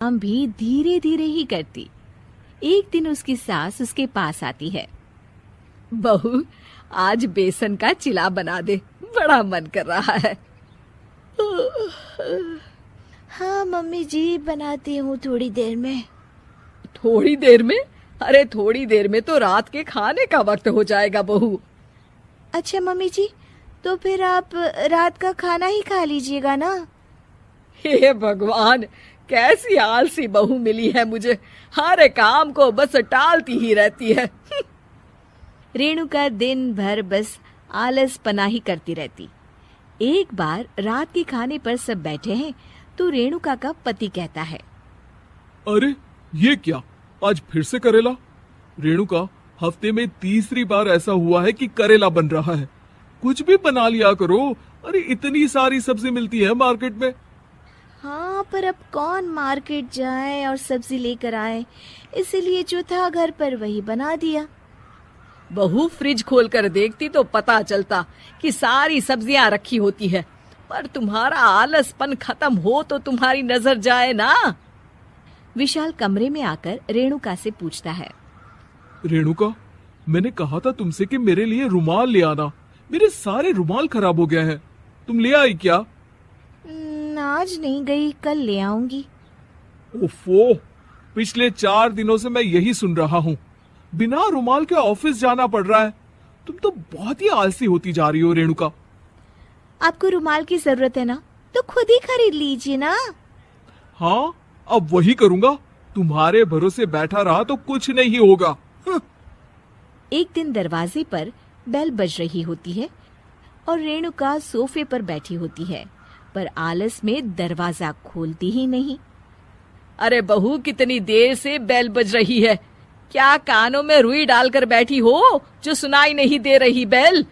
काम भी धीरे धीरे ही करती। एक दिन उसकी सास उसके पास आती है। बहू, आज बेसन का चिला बना दे, बड़ा मन कर रहा है। हाँ मम्मी जी, बनाती हूँ थोड़ी देर में। थोड़ी देर में? अरे थोड़ी देर में तो रात के खाने का वक्त हो जाएगा बहू। अच्छा मम्मी जी, तो फिर आप रात का खाना ही खा लीजिएगा ना। हे भगवान, कैसी आलसी बहू मिली है मुझे, हर काम को बस टालती ही रहती है। रेणुका दिन भर बस आलसपना ही करती रहती। एक बार रात के खाने पर सब बैठे हैं तो रेणुका का पति कहता है, अरे ये क्या, आज फिर से करेला? रेणुका, हफ्ते में तीसरी बार ऐसा हुआ है कि करेला बन रहा है। कुछ भी बना लिया करो। अरे इतनी सारी सब्जी मिलती है मार्केट में। हाँ, पर अब कौन मार्केट जाए और सब्जी लेकर आए, इसीलिए जो था घर पर वही बना दिया। बहू, फ्रिज खोलकर देखती तो पता चलता कि सारी सब्जियां रखी होती है, पर तुम्हारा आलसपन खत्म हो तो तुम्हारी नजर जाए ना। विशाल कमरे में आकर रेणुका से पूछता है, रेणुका, मैंने कहा था तुमसे कि मेरे लिए रुमाल ले आना। मेरे सारे रुमाल खराब हो गए हैं। तुम ले आई क्या? आज नहीं गई, कल ले आऊंगी। ओफो, पिछले 4 दिनों से मैं यही सुन रहा हूँ। बिना रुमाल के ऑफिस जाना पड़ रहा है। तुम तो बहुत ही आलसी होती जा रही हो रेणुका। आपको रुमाल की जरूरत है ना, तो खुद ही खरीद लीजिए ना। हाँ, अब वही करूंगा। तुम्हारे भरोसे बैठा रहा तो कुछ नहीं होगा। एक दिन दरवाजे पर बेल बज रही होती है और रेणुका सोफे पर बैठी होती है, पर आलस में दरवाजा खोलती ही नहीं। अरे बहू, कितनी देर से बेल बज रही है? क्या कानों में रुई डालकर बैठी हो जो सुनाई नहीं दे रही बेल?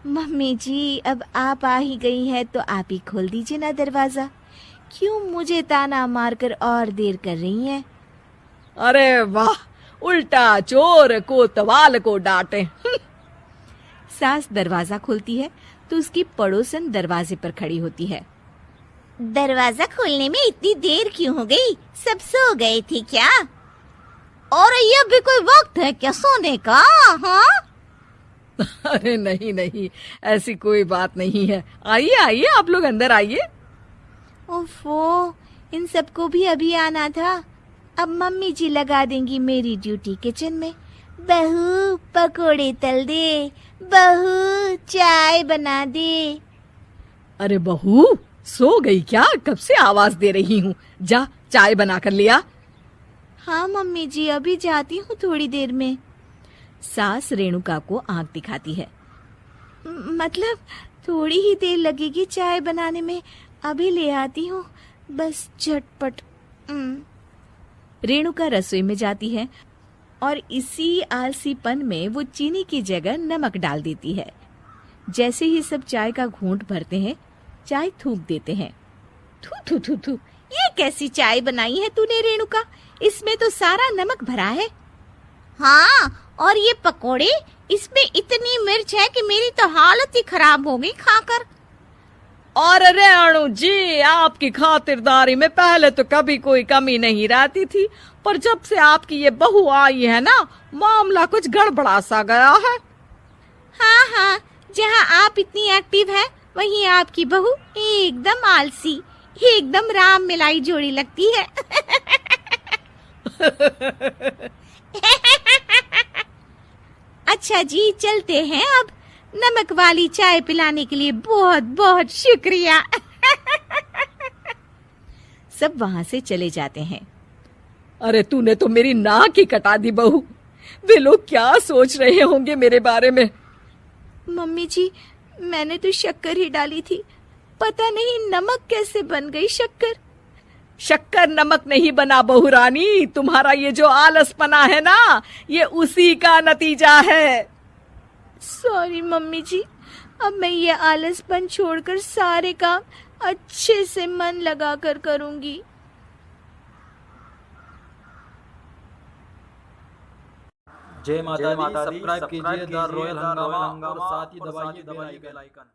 मम्मी जी, अब आप आ ही गई है तो आप ही खोल दीजिए ना दरवाजा। क्यों मुझे ताना मारकर और देर कर रही हैं? अरे वाह, उल्टा चोर कोतवाल को डांटे। सास दरवाजा खोलती है तो उसकी पड़ोसन दरवाजे पर खड़ी होती है। दरवाजा खोलने में इतनी देर क्यों हो गई? सब सो गए थे क्या? और ये भी कोई वक्त है क्या सोने का? हाँ? अरे नहीं नहीं, ऐसी कोई बात नहीं है। आइए आइए, आप लोग अंदर आइए। ओफो, इन सबको भी अभी आना था। अब मम्मी जी लगा देंगी मेरी ड्यूटी किचन में। बहू पकोड़े तल दे, बहू चाय बना दे। अरे बहू, सो गई क्या? कब से आवाज दे रही हूँ, जा चाय बना कर लिया। हाँ मम्मी जी, अभी जाती हूँ थोड़ी देर में। सास रेणुका को आंख दिखाती है। मतलब थोड़ी ही देर लगेगी चाय बनाने में, अभी ले आती हूँ, बस झटपट। रेणुका रसोई में जाती है और इसी आलसीपन में वो चीनी की जगह नमक डाल देती है। जैसे ही सब चाय का घूंट भरते हैं, चाय थूक देते हैं। थू थू थू थू, ये कैसी चाय बनाई है तूने रेणुका? इसमें तो सारा नमक भरा है। हाँ, और ये पकोड़े, इसमें इतनी मिर्च है कि मेरी तो हालत ही खराब हो गई खाकर। और रेणु जी, आपकी खातिरदारी में पहले तो कभी कोई कमी नहीं रहती थी, पर जब से आपकी ये बहू आई है ना, मामला कुछ गड़बड़ा सा गया है। हाँ हाँ, जहाँ आप इतनी एक्टिव है, वहीं आपकी बहू एकदम आलसी, एकदम राम मिलाई जोड़ी लगती है। अच्छा जी, चलते हैं अब। नमक वाली चाय पिलाने के लिए बहुत बहुत शुक्रिया। सब वहां से चले जाते हैं। अरे तूने तो मेरी नाक ही कटा दी बहू। वे लोग क्या सोच रहे होंगे मेरे बारे में? मम्मी जी, मैंने तो शक्कर ही डाली थी, पता नहीं नमक कैसे बन गई शक्कर। शक्कर नमक नहीं बना बहू रानी, तुम्हारा ये जो आलसपना है ना, ये उसी का नतीजा है। सॉरी मम्मी जी, अब मैं ये आलसपन छोड़कर सारे काम अच्छे से मन लगाकर करूंगी। जय माता दी। सब्सक्राइब कीजिए द रॉयल हंगामा और साथ ही दबाइए बेल आइकन।